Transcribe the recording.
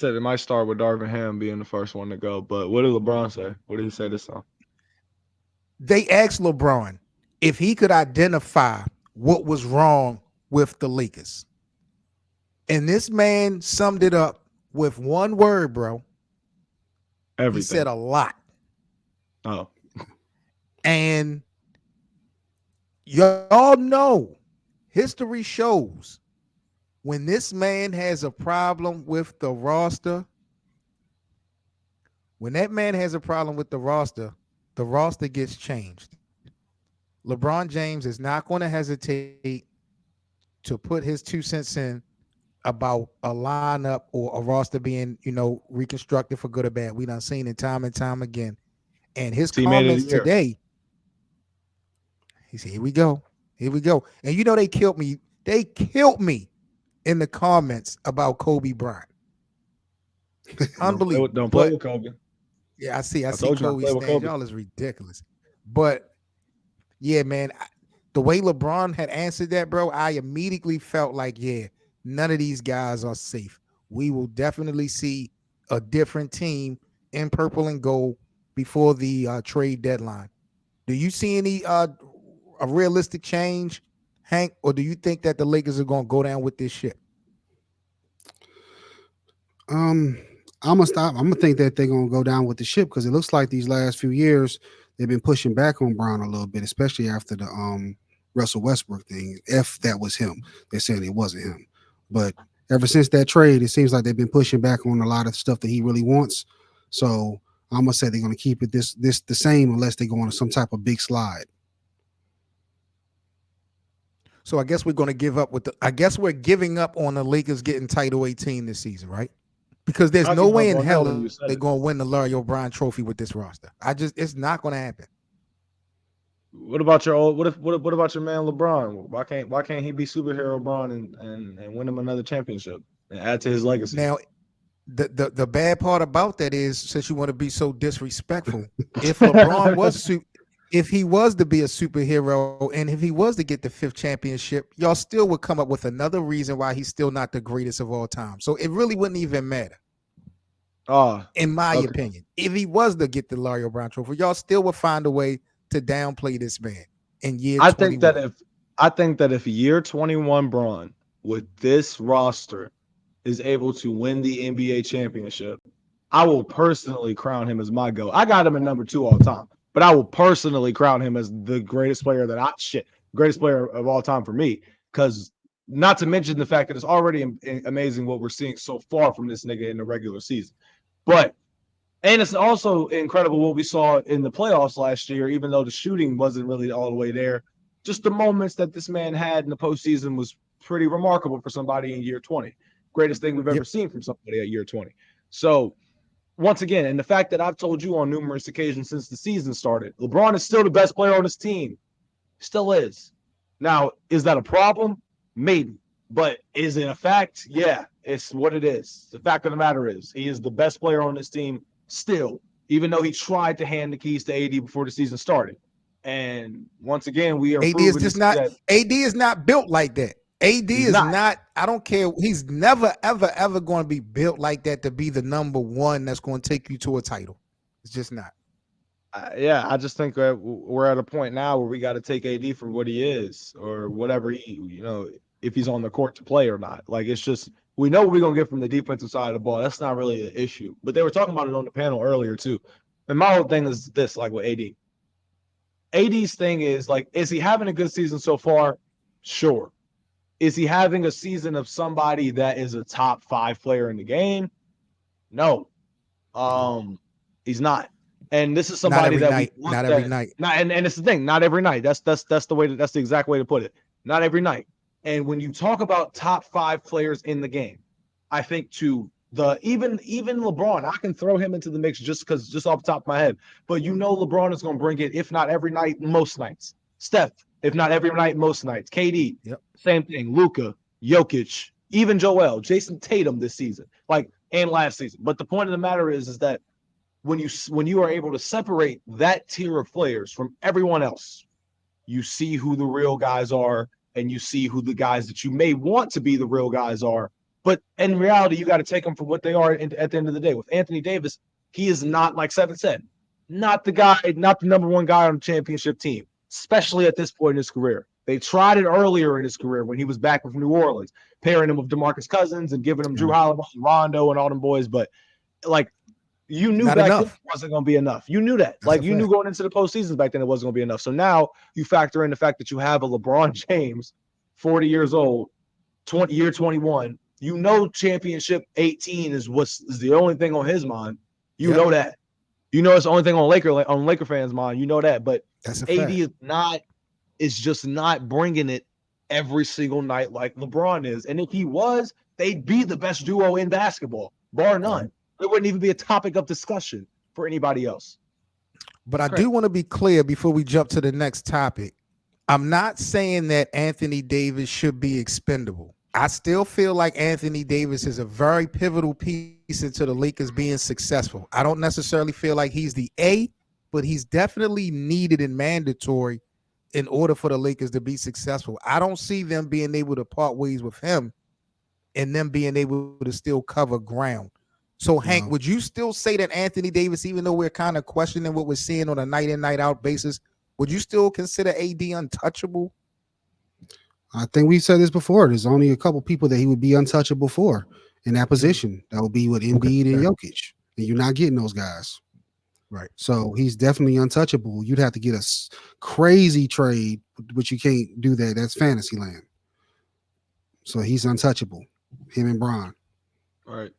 said it might start with Darvin Ham being the first one to go, but what did LeBron say? What did he say this time? They asked LeBron if he could identify what was wrong with the Lakers. And this man summed it up with one word, bro. He said Everything. a lot. Oh, And y'all know history shows when this man has a problem with the roster, when that man has a problem with the roster gets changed. LeBron James is not going to hesitate to put his 2 cents in about a lineup or a roster being, reconstructed for good or bad. We done seen it time and time again. And his teammate of the comments year. today, he said, "Here we go, here we go." And they killed me. They killed me in the comments about Kobe Bryant. Unbelievable. Don't play But with Kobe. yeah, I I see told you not to Kobe play with stands. Kobe. Y'all is ridiculous. But yeah, man, the way LeBron had answered that, bro, I immediately felt like, yeah, none of these guys are safe. We will definitely see a different team in purple and gold before the trade deadline. Do you see any a realistic change, Hank, or do you think that the Lakers are going to go down with this ship? Um, I'm gonna stop. I'm gonna think that they're gonna go down with the ship because it looks like these last few years they've been pushing back on Brown a little bit, especially after the Russell Westbrook thing. If that was him, they're saying it wasn't him, but ever since that trade, it seems like they've been pushing back on a lot of stuff that he really wants. So I'm gonna say they're gonna keep it this the same unless they go on some type of big slide. So I guess we're going to give up with the. I guess we're giving up on the Lakers getting Title 18 this season, right? Because there's I no give way up in on that hell when they're you going said to it. win the Larry O'Brien Trophy with this roster. It's not going to happen. What about your old? What about your man LeBron? Why can't he be superhero LeBron and win him another championship and add to his legacy? Now, the bad part about that is, since you want to be so disrespectful, if LeBron if he was to be a superhero and if he was to get the fifth championship, y'all still would come up with another reason why he's still not the greatest of all time. So it really wouldn't even matter, Oh, in my okay. opinion. If he was to get the Larry O'Brien Trophy, y'all still would find a way to downplay this man in year I think that 21. if I think that if year 21 Braun with this roster is able to win the NBA championship, I will personally crown him as my GOAT. I got him at number 2 all time, but I will personally crown him as the greatest player greatest player of all time for me. Because not to mention the fact that it's already amazing what we're seeing so far from this nigga in the regular season. But and it's also incredible what we saw in the playoffs last year, even though the shooting wasn't really all the way there. Just the moments that this man had in the postseason was pretty remarkable for somebody in year 20. Greatest thing we've ever Yep. seen from somebody at year 20. So, once again, and the fact that I've told you on numerous occasions since the season started, LeBron is still the best player on his team. Still is. Now, is that a problem? Maybe. But is it a fact? Yeah, it's what it is. The fact of the matter is, he is the best player on this team still, even though he tried to hand the keys to AD before the season started. And once again, we are AD is proving to just see not that AD is not built like that. AD he's is not. not, I don't care. He's never, ever, ever going to be built like that to be the number one that's going to take you to a title. It's just not. Yeah, I just think that we're at a point now where we got to take AD for what he is, or whatever if he's on the court to play or not. Like it's just we know what we're gonna get from the defensive side of the ball. That's not really an issue. But they were talking about it on the panel earlier too. And my whole thing is this: like with AD, AD's thing is like, is he having a good season so far? Sure. Is he having a season of somebody that is a top 5 player in the game? No. Um, he's not. And this is Not somebody every that we night. Not looked every at. night. Not, and it's the thing, not every night. That's the exact way to put it. Not every night. And when you talk about top 5 players in the game, I think to the even LeBron, I can throw him into the mix just off the top of my head. But LeBron is gonna bring it, if not every night, most nights. Steph, if not every night, most nights. KD, Yep. same thing. Luka, Jokic, even Joel, Jason Tatum this season, like and last season. But the point of the matter is that when you are able to separate that tier of players from everyone else, you see who the real guys are, and you see who the guys that you may want to be the real guys are, But in reality, you got to take them for what they are at the end of the day. With Anthony Davis, he is not, like Seven said, not the guy, not the number one guy on the championship team, especially at this point in his career. They tried it earlier in his career when he was back with New Orleans, pairing him with DeMarcus Cousins and giving him Drew Holiday, Rondo, and all them boys. But like, you knew Not back then enough. it wasn't going to be enough. You knew that. That's Like, a you knew fact. going into the postseasons back then it wasn't going to be enough. So now you factor in the fact that you have a LeBron James, 40 years old, 21. You know, championship 18 is the only thing on his mind. You Yep. know that. You know it's the only thing on Laker fans' mind. You know that. But That's a AD fact. is just not bringing it every single night like LeBron is. And if he was, they'd be the best duo in basketball, bar none. It wouldn't even be a topic of discussion for anybody else. But I Correct. do want to be clear before we jump to the next topic. I'm not saying that Anthony Davis should be expendable. I still feel like Anthony Davis is a very pivotal piece into the Lakers being successful. I don't necessarily feel like he's the A, but he's definitely needed and mandatory in order for the Lakers to be successful. I don't see them being able to part ways with him and them being able to still cover ground. So, Hank, No. would you still say that Anthony Davis, even though we're kind of questioning what we're seeing on a night in, night out basis, would you still consider AD untouchable? I think we said this before. There's only a couple people that he would be untouchable for in that position. That would be with Embiid and Jokic, and you're not getting those guys. Right. So he's definitely untouchable. You'd have to get a crazy trade, but you can't do that. That's fantasy land. So he's untouchable. Him and Bron. All right.